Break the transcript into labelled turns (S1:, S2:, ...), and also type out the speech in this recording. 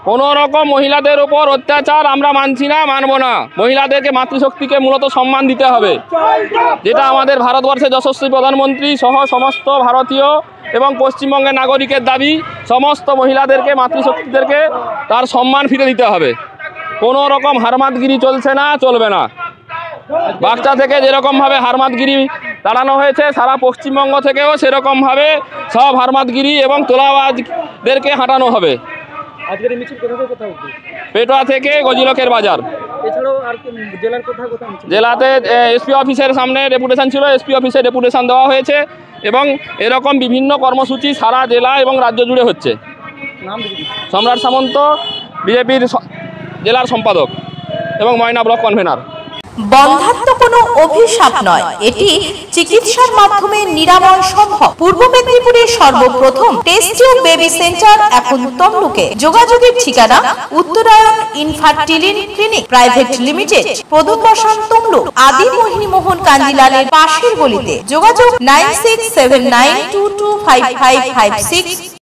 S1: কোনো রকম মহিলাদের উপর অত্যাচার আমরা মানছি না, মানব না। মহিলাদেরকে মাতৃশক্তিকে মূলত সম্মান দিতে হবে, যেটা আমাদের ভারতবর্ষের যশস্বী প্রধানমন্ত্রী সহ সমস্ত ভারতীয় এবং পশ্চিমবঙ্গের নাগরিকের দাবি। সমস্ত মহিলাদেরকে, মাতৃশক্তিদেরকে তার সম্মান ফিরে দিতে হবে। কোনো রকম হারমাতগিরি চলছে না, চলবে না। বাগচা থেকে যেরকমভাবে হারমাতগিরি তাড়ানো হয়েছে, সারা পশ্চিমবঙ্গ থেকেও সেরকমভাবে সব হারমাতগিরি এবং তোলাবাজদেরকে হাঁটানো হবে।
S2: আজকের মিছিল কোথায়?
S1: পেটোয়া থেকে গজিলকের বাজার।
S2: এছাড়াও আর জেলার কোথায়?
S1: জেলাতে এসপি অফিসের সামনে ডেপুটেশন ছিল, এসপি অফিসে ডেপুটেশন দেওয়া হয়েছে এবং এরকম বিভিন্ন কর্মসূচি সারা জেলা এবং রাজ্য জুড়ে হচ্ছে। সম্রাট সামন্ত, বিজেপির জেলার সম্পাদক এবং ময়না ব্লক কনভেনার।
S3: বন্ধাত্ম কোনো অভিশাপ নয়, এটি চিকিৎসার মাধ্যমে নিরাময় সম্ভব। পূর্ব মেদিনীপুরের সর্বপ্রথম টেস্ট টিউব বেবি সেন্টার এখন তমলুকে। যোগাযোগের ঠিকানা উত্তরায়ণ ইনফার্টিলিটি ক্লিনিক প্রাইভেট লিমিটেড, প্রদুম বসান, তমলুক। আদি মোহিনী মোহন কাঞ্জিলালের পাশের গলিতে। যোগাযোগ 9679225556